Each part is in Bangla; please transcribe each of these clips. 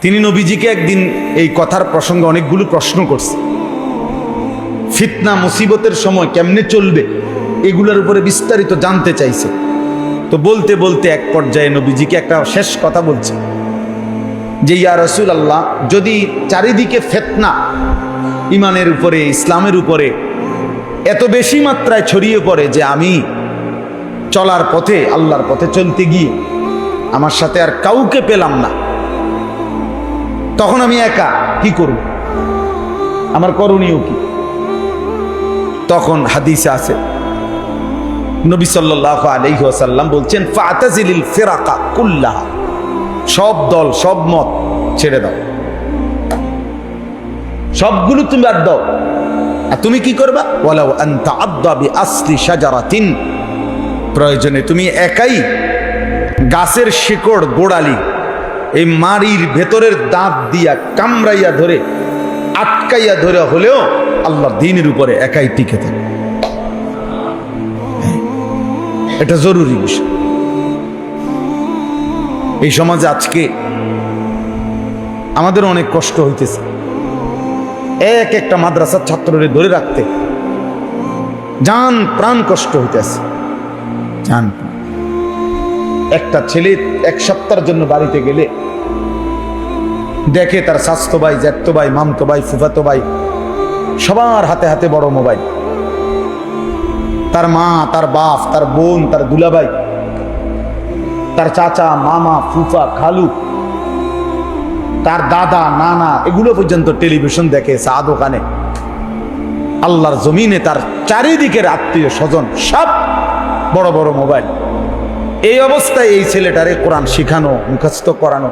তিনি নবীজিকে একদিন এই কথার প্রসঙ্গে অনেকগুলো প্রশ্ন করছে। ফিতনা মুসিবতের সময় কেমনে চলবে এগুলোর উপরে বিস্তারিত জানতে চাইছে। তো বলতে বলতে এক পর্যায়ে নবীজিকে একটা শেষ কথা বলছে যে, ইয়া রাসূলুল্লাহ, যদি চারিদিকে ফিতনা ইমানের উপরে, ইসলামের উপরে এত বেশি মাত্রায় ছড়িয়ে পড়ে যে আমি চলার পথে, আল্লাহর পথে চলতে গিয়ে আমার সাথে আর কাউকে পেলাম না, তখন আমি একা কি করব? আমার করণীয় কি? তখন হাদিসে আছে নবী সাল্লাল্লাহু আলাইহি ওয়াসাল্লাম বলছেন, ফাতাজিলিল ফিরাকা কুল্লাহা, সব দল সব মত ছেড়ে দাও, সবগুলো তুমি বাদ দাও। আর তুমি কি করবা? ওয়ালাউ আনতা আদদা বিআসলি শাজারাতিন, প্রয়োজনে তুমি একাই গাছের শিকড় গোড়ালি এই মাড়ির ভেতরের দাঁত দিয়া কামড়াইয়া ধরে, আটকাইয়া ধরে হলেও আল্লাহর দ্বীনের উপরে একাই টিকে থাকে। এটা জরুরি বিষয়। এই সমাজে আজকে আমাদের অনেক কষ্ট হইতেছে, এক একটা মাদ্রাসার ছাত্রদের ধরে রাখতে জান প্রাণ কষ্ট হইতেছে। জান, একটা ছেলে এক সপ্তাহের জন্য বাড়িতে গেলে দেখে তার স্বাস্থ্য ভাই, জ্যাঠতো ভাই, মামতো ভাই, ফুফাতো ভাই সবার হাতে হাতে বড় মোবাইল। তার মা, তার বাপ, তার বোন, তার দুলাভাই, তার চাচা, মামা, ফুফা, খালু, তার দাদা, নানা, এগুলো পর্যন্ত টেলিভিশন দেখে চা দোকানে। আল্লাহর জমিনে তার চারিদিকের আত্মীয় স্বজন সব বড় বড় মোবাইল। এই অবস্থায় এই ছেলেটারে কোরআন শিখানো, মুখস্থ করানো,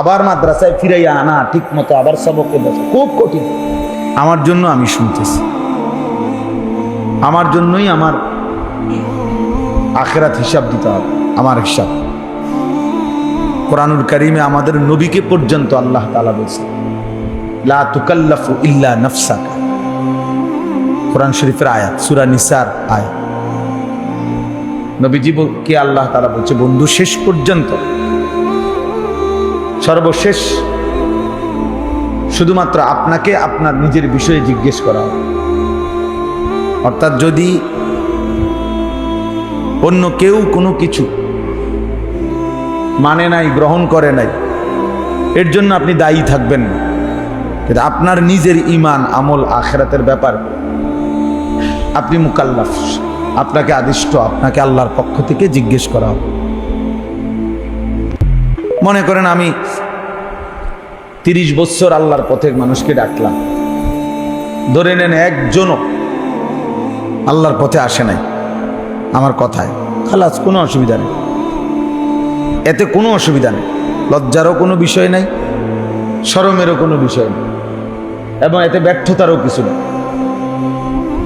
আবার মাদ্রাসায় ফিরাইয়া আনা, ঠিক মতো আবার সবকে বসে, খুব কঠিন। আমার জন্য আমি শুনতেছি, আমার জন্যই আমার আখিরাত হিসাব দিতে হবে, আমার হিসাব। কোরআনুল কারীমে আমাদের নবীকে পর্যন্ত আল্লাহ তাআলা বলছেন, লা তুকাল্লাফু ইল্লা নাফসাকা। কোরআন শরীফের আয়াত, সূরা নিসার আয়াত। নবীজিকে আল্লাহ তাআলা বলছে, বন্ধু, শেষ পর্যন্ত, সর্বশেষ শুধুমাত্র আপনাকে আপনার নিজের বিষয়ে জিজ্ঞেস করা হবে। অর্থাৎ যদি অন্য কেউ কোনো কিছু মানে নাই, গ্রহণ করে নাই, এর জন্য আপনি দায়ী থাকবেন না। কিন্তু আপনার নিজের ঈমান, আমল, আখিরাতের ব্যাপার আপনি মুকাল্লাফ, আপনাকে আদিষ্ট, আপনাকে আল্লাহর পক্ষ থেকে জিজ্ঞেস করা হবে। মনে করেন আমি 30 বছর আল্লাহর পথে মানুষকে ডাকলাম, ধরে নেন একজনও আল্লাহর পথে আসে নাই আমার কথায়, খালাস, কোনো অসুবিধা নেই, এতে কোনো অসুবিধা নেই, লজ্জারও কোনো বিষয় নাই, শরমেরও কোনো বিষয় নেই, এবং এতে ব্যর্থতারও কিছু নেই।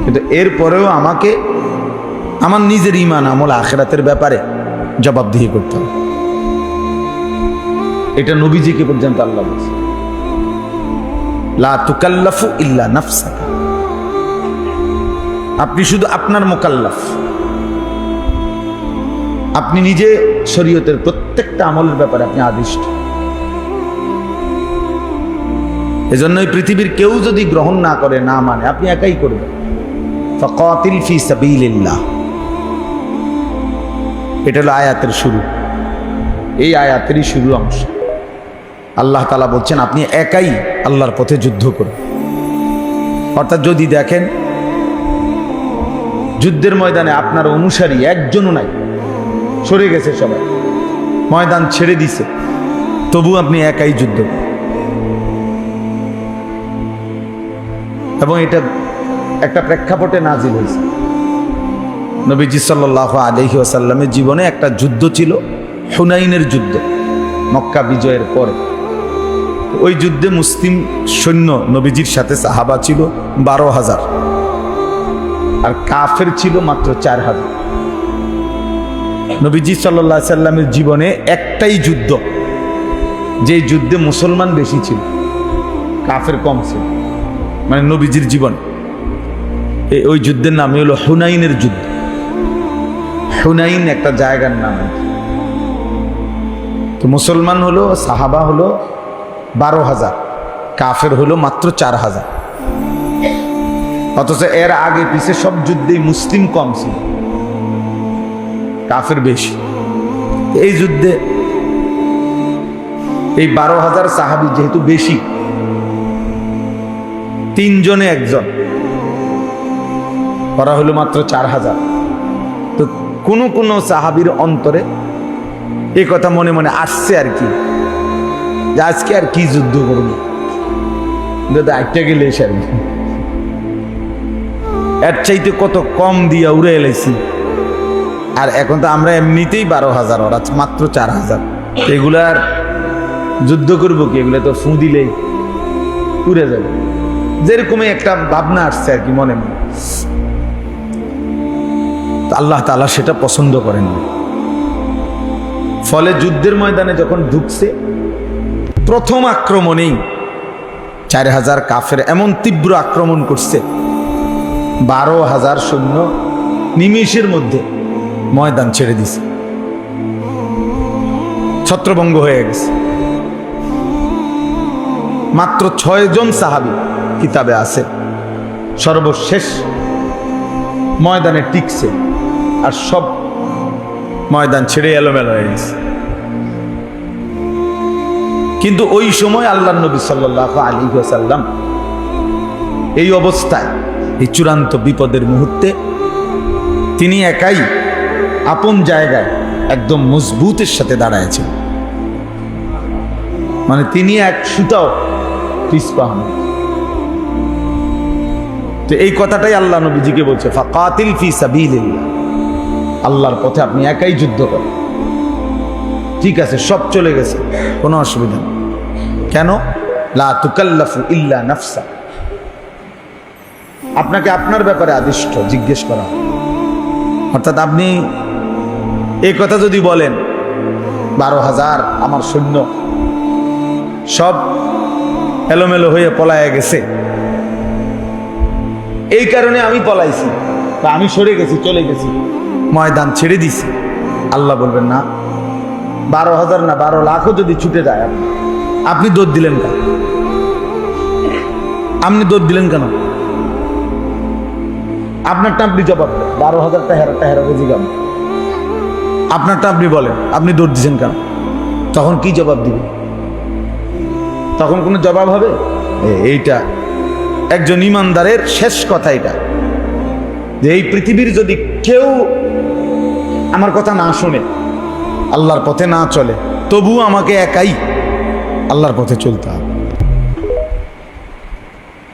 কিন্তু এরপরেও আমাকে আমার নিজের ঈমান, আমল, আখিরাতের ব্যাপারে জবাবদিহি করতে হবে। এটা নবীজিকে পর্যন্ত আল্লাহ বলছে, লা তুকাল্লাফু ইল্লা নাফসাকা। আপনি শুধু আপনার মুকাল্লাফ, আপনি নিজে শরীয়তের প্রত্যেকটা আমলের ব্যাপারে আপনি আদিষ্ট। এজন্যই পৃথিবীর কেউ যদি গ্রহণ না করে, না মানে, আপনি একাই করবেন। ফাকাতিল ফি সাবিলিল্লাহ, এটা হলো আয়াতের শুরু, এই আয়াতেরই শুরু অংশ। আল্লাহ তাআলা বলছেন, আপনি একাই আল্লাহর পথে যুদ্ধ করুন। অর্থাৎ যদি দেখেন যুদ্ধের ময়দানে আপনার অনুসারী একজনও নাই, সরে গেছে সবাই, ময়দান ছেড়ে দিছে, তবু আপনি একাই যুদ্ধ করুন। এবং এটা একটা প্রেক্ষাপটে নাজিল হয়েছে। নবীজি সাল্লাল্লাহু আলাইহি ওয়াসাল্লামের জীবনে একটা যুদ্ধ ছিল, হুনাইনের যুদ্ধ, মক্কা বিজয়ের পরে। ওই যুদ্ধে মুসলিম সৈন্য নবীজির সাথে সাহাবা ছিল 12,000, আর কাফের ছিল মাত্র 4,000। নবীজি সাল্লাল্লাহু আলাইহি সাল্লামের জীবনে একটাই যুদ্ধ, যে যুদ্ধে মুসলমান বেশি ছিল, কাফের কম ছিল, মানে নবীজির জীবন। ওই যুদ্ধের নামই হলো হুনাইনের যুদ্ধ। হুনাইন একটা জায়গার নাম। তো মুসলমান হলো, সাহাবা হলো 12,000, কাফের হলো মাত্র 4,000। অথচ এর আগে পিছে সব যুদ্ধেই মুসলিম কম ছিল, কাফের বেশি। এই যুদ্ধে এই 12,000 সাহাবী যেহেতু বেশি, 3 জনে 1 জন, ওরা হলো মাত্র 4,000। তো কোন কোন সাহাবীর অন্তরে এই কথা মনে মনে আসছে আর কি, যে আজকে আর কি যুদ্ধ করবো, একটা গেলে এসে আর কি, এর চাইতে কত কম দিয়া উড়ে এলাইছি। আর এখন তো আমরা এমনিতেই 12,000, ওরা মাত্র 4,000। এগুলার যুদ্ধ করবো কি? এগুলো তো ফু দিলেই উড়ে যাবে, যেরকমই একটা ভাবনা আসছে আর কি মনে মনে। আল্লাহ তাআলা সেটা পছন্দ করেন না। ফলে যুদ্ধের ময়দানে যখন ঢুকছে, প্রথম আক্রমণেই 4,000 কাফের এমন তীব্র আক্রমণ করছে, 12,000 সৈন্য নিমেষের মধ্যে ময়দান ছেড়ে দিছে, ছত্রভঙ্গ হয়ে গেছে। মাত্র 6 জন সাহাবী কিতাবে আছে সর্বশেষ ময়দানে টিকছে, আর সব ময়দান ছেড়ে এলোমেলো হয়ে গেছে। কিন্তু ওই সময় আল্লাহর নবী সাল্লাল্লাহু আলাইহি ওয়াসাল্লাম এই অবস্থায়, এই চূড়ান্ত বিপদের মুহূর্তে তিনি একাই আপন জায়গায় একদম মজবুতের সাথে দাঁড়ায়ছেন, মানে তিনি এক সুতাও পিছপা হন। তো এই কথাটাই আল্লাহ নবীজিকে বলছে, ফাকাতিল ফি সাবিলিল্লাহ, আল্লাহর পথে আপনি একাই যুদ্ধ করেন। ঠিক আছে, সব চলে গেছে, কোনো অসুবিধা নেই। কেন? লা তুকাল্লাফু ইল্লা নাফসা, আপনাকে আপনার ব্যাপারে আদিষ্ট জিজ্ঞেস করা। অর্থাৎ আপনি এই কথা যদি বলেন 12,000 আমার সৈন্য সব এলোমেলো হয়ে পলায়ে গেছে, এই কারণে আমি পলাইছি বা আমি সরে গেছি, চলে গেছি, ময়দান ছেড়ে দিছি, আল্লাহ বলবেন না, 12,000 না 12 লাখও যদি ছুটে যায়, আপনি দৌড় দিলেন কেন? আপনি দৌড় দিলেন কেন? আপনারটা আপনি জবাব, 12,000টা হেরাবে জিগাম, আপনারটা আপনি বলেন, আপনি দৌড় দিচ্ছেন কেন? তখন কি জবাব দিবে? তখন কোনো জবাব হবে? এইটা একজন ইমানদারের শেষ কথা, এটা যে এই পৃথিবীর যদি কেউ আমার কথা না শুনে, আল্লাহর পথে না চলে, তবু আমাকে একাই আল্লাহর পথে চলতে হবে।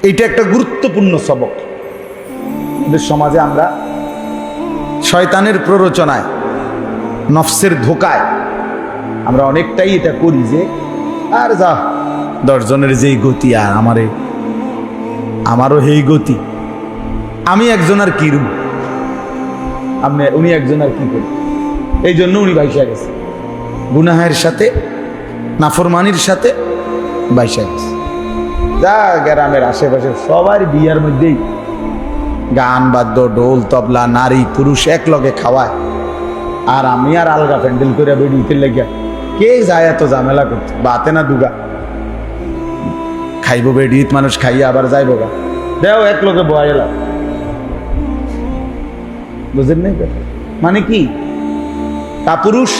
এইটা একটা গুরুত্বপূর্ণ সবক। আমাদের সমাজে আমরা শয়তানের প্ররোচনায়, নফসের ধোকায় আমরা অনেকটাই এটা করি যে আর যা 10 জনের যেই গতি, আর আমারও সেই গতি, আমি একজন আর কি রূপ, উনি একজন আর কি করি, এই জন্য উনি বাইসা গেছে, গুনাহের সাথে নাফরমানির সাথে বাইসা গেছে। যা গ্রামের আশেপাশে সবার বিয়ার মধ্যেই গান বাদ্য, ঢোল তবলা, নারী পুরুষ এক লগে খাওয়ায়, আর আমি আর আলগা প্যান্ডেল করে বেরিয়ে লেগে কে যায় এত ঝামেলা করতে, বাতে না দুগা খাইব, বেডিত মানুষ খাইয়া আবার যাইব গা, দেও এক লোকে বয়া এলাম, বুঝেন নাই? মানে কি, কাপুরুষ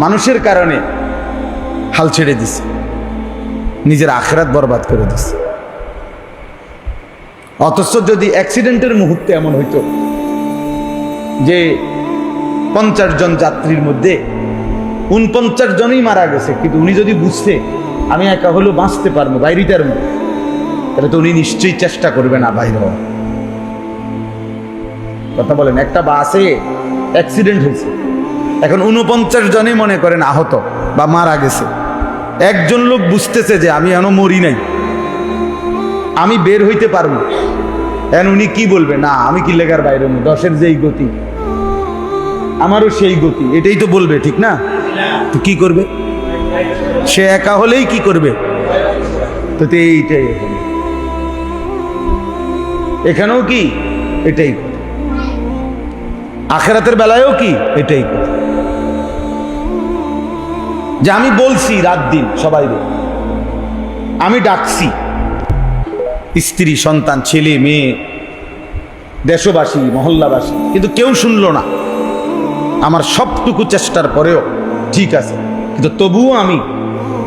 মানুষের কারণে হাল ছেড়ে দিছে, নিজের আখিরাত বরবাদ করে দিছে। অথচ যদি অ্যাক্সিডেন্টের মুহূর্তে এমন হইতো যে 50 জন যাত্রীর মধ্যে 49 জনই মারা গেছে, কিন্তু উনি যদি বুঝতে আমি একা হলেও বাঁচতে পারবো, বাইরিটার মধ্যে, তাহলে তো উনি নিশ্চয়ই চেষ্টা করবে না বাইরে হওয়ার। কথা বলেন, একটা বাসে অ্যাক্সিডেন্ট হয়েছে, এখন 49 জনই মনে করেন আহত বা মারা গেছে, একজন লোক বুঝতেছে যে আমি এখনো মরি নাই, আমি বের হইতে পারবো, এখন উনি কি বলবে? না আমি কি লেগার বাইরে, 10-এর যেই গতি আমারও সেই গতি, এটাই তো বলবে, ঠিক না? তো কি করবে সে? একা হলেই কি করবে? তো এইটাই এখানেও কি এটাই, আখিরাতের বেলায়ও কি এটাই, যে আমি বলছি রাত দিন সবাই আমি ডাকছি স্ত্রী, সন্তান, ছেলে, মেয়ে, দেশবাসী, মহল্লাবাসী, কিন্তু কেউ শুনলো না। আমার সবটুকু চেষ্টার পরেও ঠিক আছে, কিন্তু তবুও আমি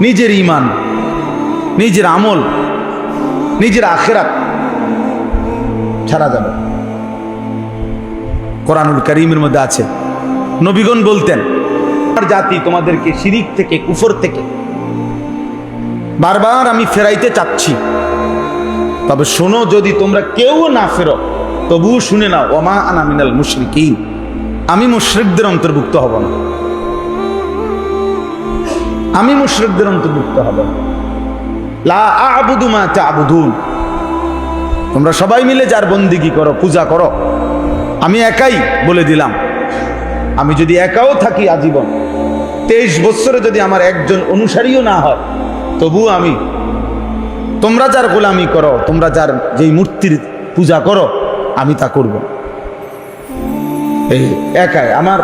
নিজের ঈমান, নিজের আমল, নিজের আখিরাত ছাড়া যাবে। কোরআনুল কারীমের মধ্যে আছে, নবীগণ বলতেন, আমার জাতি তোমাদেরকে শিরিক থেকে, কুফর থেকে বারবার আমি ফেরাইতে চাচ্ছি, তবে শোনো, যদি তোমরা কেউ না ফেরো তবুও শুনে নাও, ওমা আনা মিনাল মুশরিকিন, আমি মুশরিকদের অন্তর্ভুক্ত হব না, আমি মুশরিকদের অন্তর্ভুক্ত হব না। লা আ'বুদু মা তা'বুদুন, তোমরা সবাই মিলে যার বন্দেগী করো, পূজা করো, আমি একাই বলে দিলাম। আমি যদি একাও থাকি আজীবন, 23 বছরে যদি আমার একজন অনুসারীও না হয়, তবুও আমি, তোমরা যার গোলামি করো, তোমরা যার যেই মূর্তির পূজা করো, আমি তা করব। এই একাই আমার,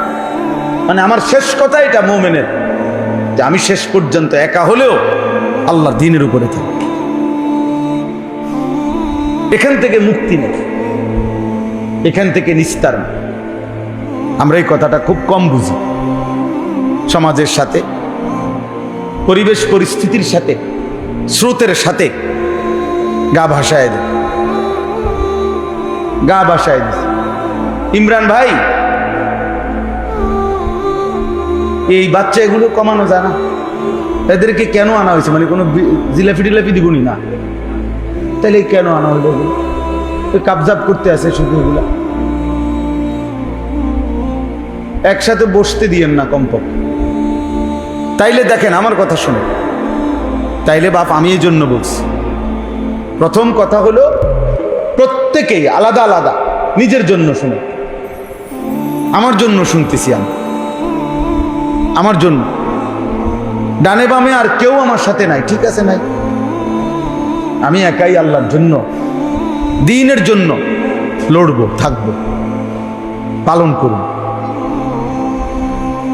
মানে আমার শেষ কথা এটা মুমিনের, যে আমি শেষ পর্যন্ত একা হলেও আল্লাহর দ্বীনের উপরে থাকি। এখান থেকে মুক্তি নেই, এখান থেকে নিস্তার নেই। আমরা এই কথাটা খুব কম বুঝি। সমাজের সাথে, পরিবেশ পরিস্থিতির সাথে, স্রোতের সাথে গা ভাসায় দেয়, গা ভাসায় দিচ্ছে। ইমরান ভাই, এই বাচ্চা এগুলো কমানো যায় না? এদেরকে কেন আনা হয়েছে? মানে কোনো জিলাপি টিলাপি দিবনি না, তাহলে কেন আনা হইল? কাবজাব করতে আছে শুধু এগুলা, একসাথে বসতে দিয়েন না কমপক্ষে। তাইলে দেখেন, আমার কথা শুনে, তাইলে বাপ আমি এই জন্য বলছি, প্রথম কথা হলো প্রত্যেকেই আলাদা আলাদা নিজের জন্য শুনে। আমার জন্য শুনতেছি আমি, আমার জন্য। ডানে বামে আর কেউ আমার সাথে নাই, ঠিক আছে, নাই, আমি একাই আল্লাহর জন্য, দ্বীনের জন্য লড়বো, থাকবো, পালন করব।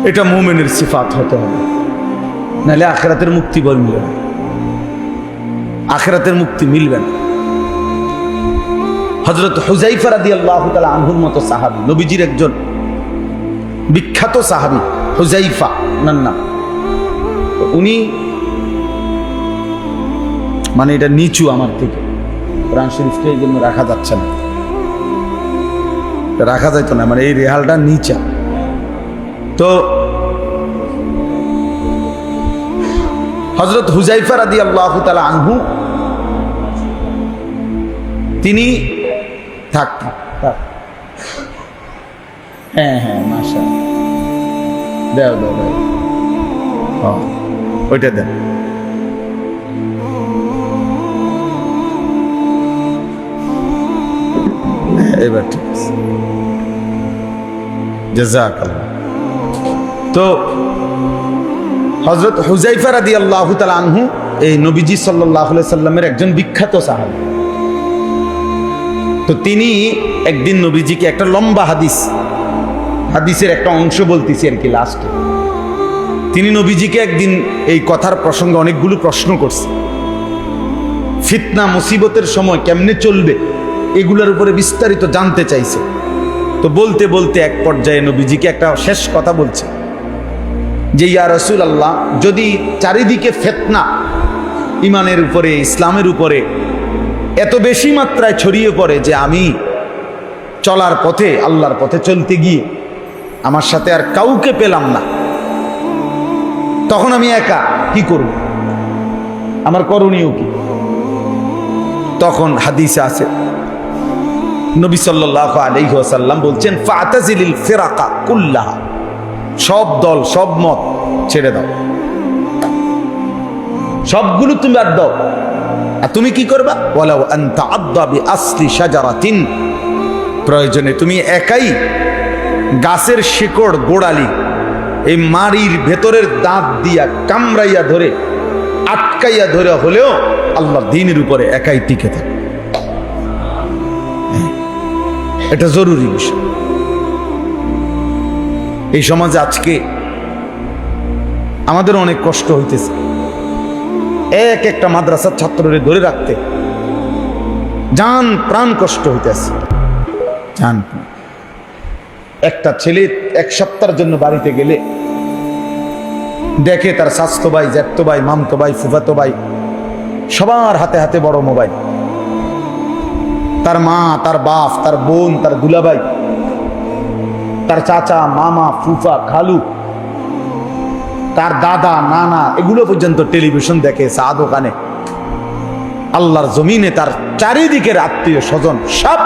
এটা মুমিনের সিফাত হতে হবে, নাহলে আখিরাতের মুক্তি বল মিলবে না, আখিরাতের মুক্তি মিলবে না। হযরত হুযায়ফা রাদিয়াল্লাহু তাআলা আনহুর মতো সাহাবী, নবীজির একজন বিখ্যাত সাহাবী হুযায়ফা ওনার নাম। উনি, মানে এটা নিচু আমার থেকে, কোরআন শরীফকে এই জন্য রাখা যাচ্ছে না, রাখা যাইতো না, মানে এই রেহালটা নিচা। তো হযরত হুযায়ফা রাদিয়াল্লাহু তাআলা আনহু, তিনি থাক, হ্যাঁ হ্যাঁ, মাশাআল্লাহ, দাও দাও দাও, ওইটা দেন। এবার ঠিক আছে, জাযাকাল্লাহ। তো হযরত হুযায়ফা রাদিয়াল্লাহু তাআলা আনহু এই নবীজি সাল্লাল্লাহু আলাইহি সাল্লামের একজন বিখ্যাত সাহাবী। তো তিনি একদিন নবীজিকে একটা লম্বা হাদিসের একটা অংশ বলতেছি আর কি লাস্টে, তিনি নবীজিকে একদিন এই কথার প্রসঙ্গে অনেকগুলো প্রশ্ন করছে। ফিতনা মুসিবতের সময় কেমনে চলবে এগুলোর উপরে বিস্তারিত জানতে চাইছে। তো বলতে বলতে এক পর্যায়ে নবীজিকে একটা শেষ কথা বলছে যে, ইয়া রাসূলুল্লাহ, যদি চারিদিকে ফিতনা ঈমানের উপরে, ইসলামের উপরে এত বেশি মাত্রায় ছড়িয়ে পড়ে যে আমি চলার পথে, আল্লাহর পথে চলতে গিয়ে আমার সাথে আর কাউকে পেলাম না, তখন আমি একা কি করব? আমার করণীয় কি? তখন হাদিসে আছে, নবী সাল্লাল্লাহু আলাইহি ওয়াসাল্লাম বলছেন, ফাতাজিলিল ফিরাকা কুল্লাহা, সব দল, সব মত ছেড়ে দাও, সবগুলো তুমি বাদ দাও। আর তুমি কি করবা? ওয়ালাউ আনতা আদদা বিআসলি শাজারাতিন, প্রয়োজনে তুমি একাই গাছের শিকড় গোড়ালি, এই মাড়ির ভেতরের দাঁত দিয়া কামড়াইয়া ধরে, আটকাইয়া ধরে হলেও আল্লাহর দ্বীনের উপরে একাই টিকে থাকে। এটা জরুরি বিষয়। এই সমাজে আজকে আমাদের অনেক কষ্ট হইতেছে, এক একটা মাদ্রাসার ছাত্ররে ধরে রাখতে জান প্রাণ কষ্ট হইতেছে। জান একটা ছেলে এক সপ্তাহের জন্য বাড়িতে গেলে দেখে তার স্বাস্থ্য ভাই, জ্যাঠতো ভাই, মামতো ভাই, ফুফাতো ভাই সবার হাতে হাতে বড় মোবাইল। তার মা, তার বাপ, তার বোন, তার দুলাভাই, তার চাচা, মামা, ফুফা, খালু, তার দাদা, নানা এগুলো পর্যন্ত টেলিভিশন দেখে চা দোকানে। আল্লাহর জমিনে তার চারিদিকের আত্মীয় স্বজন সব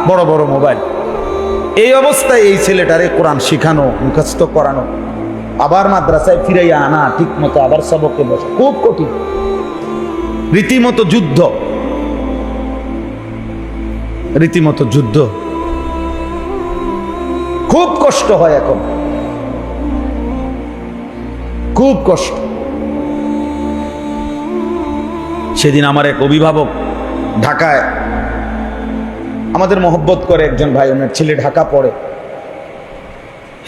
বড় বড় মোবাইল। এই অবস্থায় এই ছেলেটারে কোরআন শিখানো, মুখস্থ করানো, আবার মাদ্রাসায় ফিরাইয়া আনা, ঠিক মতো আবার সবকে বসে, খুব কঠিন, রীতিমতো যুদ্ধ, রীতিমতো যুদ্ধ। খুব কষ্ট হয় এখন, খুব কষ্ট। সেদিন আমার এক অভিভাবক ঢাকায়, আমাদের মহব্বত করে একজন ভাই, ওনার ছেলে ঢাকা পড়ে,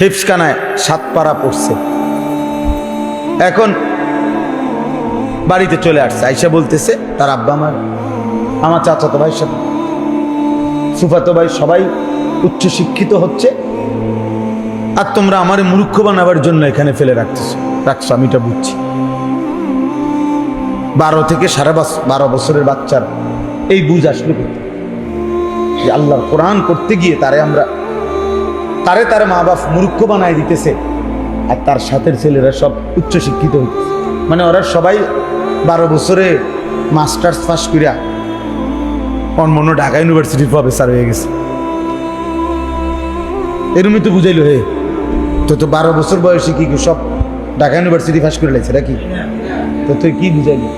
হিফজখানায় 7 পারা পড়ছে, এখন বাড়িতে চলে আসছে। আইসা বলতেছে তার আব্বা আমার চাচাতো ভাইয়ের সাথে ফুফাতো ভাই সবাই উচ্চ শিক্ষিত হচ্ছে, আর তোমরা আমার মূর্খ বানাবার জন্য এখানে ফেলে রাখছো। আমি এটা বুঝছি। 12 থেকে 12.5 বছরের বাচ্চার এই বুঝ আসলো যে আল্লাহর কোরআন করতে গিয়ে তারে মা বাপ মূর্খ বানায় দিতেছে, আর তার সাথের ছেলেরা সব উচ্চ শিক্ষিত হইতেছে। মানে ওরা সবাই 12 বছরে মাস্টার্স পাস করিয়া অন্য ঢাকা ইউনিভার্সিটির প্রফেসর হয়ে গেছে। এরমই তো বুঝাইলো, হে তো 12 বছর বয়সে কি সব ঢাকা ইউনিভার্সিটি পাস করে লাগছে নাকি? তো তুই কি বুঝাইলি?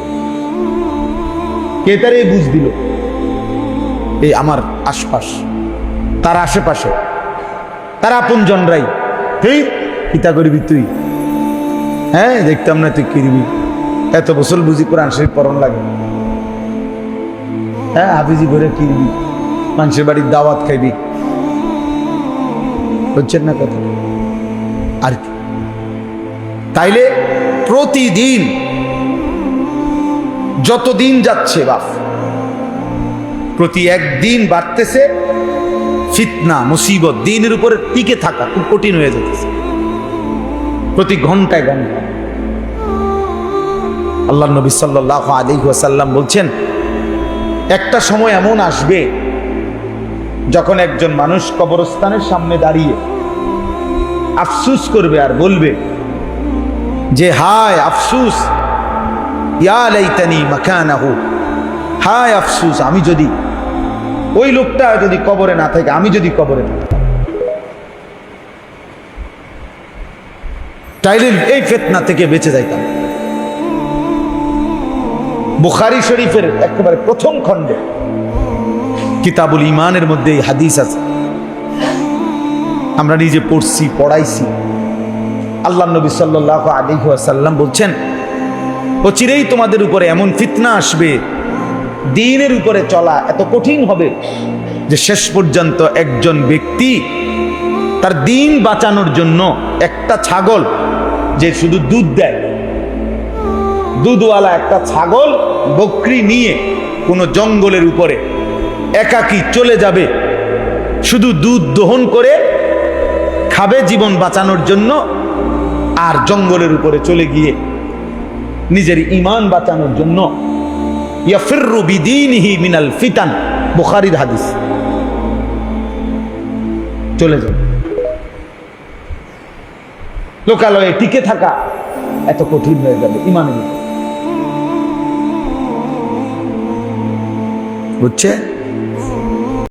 কে তার এই বুঝ দিল? এই আমার আশপাশ, তার আশেপাশে, তার আপন জনরাই, তুই কিতা করবি তুই? হ্যাঁ দেখতাম না তুই কি দিবি, এত বছর বুঝি কোরআন শরীফ পড়ন লাগে, হ্যাঁ হাফিজি করে কি দিবি, মানুষের বাড়ির দাওয়াত খাইবি, বুঝছেন না কথা? আর কি? তাইলে প্রতিদিন যতদিন যাচ্ছে বাপ, প্রতি একদিন বাড়তেছে ফিতনা, মুসিবত, দিনের উপরে টিকে থাকা খুব কঠিন হয়ে যেতেছে প্রতি ঘন্টায় ঘন্টায়। আল্লাহ নবী সাল্লাল্লাহু আলাইহি ওয়াসাল্লাম বলছেন, একটা সময় এমন আসবে যখন একজন মানুষ কবরস্থানের সামনে দাঁড়িয়ে আফসুস করবে আর বলবে যে হায় আফসুস, ইয়া লাইতানি মাকানাহু, হায় আফসুস, আমি যদি ওই লোকটা যদি কবরে না থাকে, আমি যদি কবরে না থাকি, তাইলে এই ফিতনা থেকে বেঁচে যাইতাম। বুখারী শরীফের একেবারে প্রথম খণ্ডে কিতাবুল ঈমানের মধ্যে এই হাদিস আছে, আমরা নিজে পড়ছি, পড়াইছি। আল্লাহ নবী সাল্লাল্লাহু আলাইহি ওয়াসাল্লাম বলছেন, অচিরেই তোমাদের উপরে এমন ফিতনা আসবে, দ্বীনের উপরে চলা এত কঠিন হবে যে শেষ পর্যন্ত একজন ব্যক্তি তার দ্বীন বাঁচানোর জন্য একটা ছাগল, যে শুধু দুধ দেয়, দুধওয়ালা একটা ছাগল বকরি নিয়ে কোনো জঙ্গলের উপরে একাকী চলে যাবে, শুধু দুধ দহন করে খাবে জীবন বাঁচানোর জন্য, আর জঙ্গলের উপরে চলে গিয়ে নিজের ঈমান বাঁচানোর জন্য ইয়াফিররু বিদীনিহি মিনাল ফিতান, বুখারীর হাদিস, চলে যাবে। লোকালয়ে টিকে থাকা এত কঠিন হয়ে যাবে ঈমানের, বুঝছে?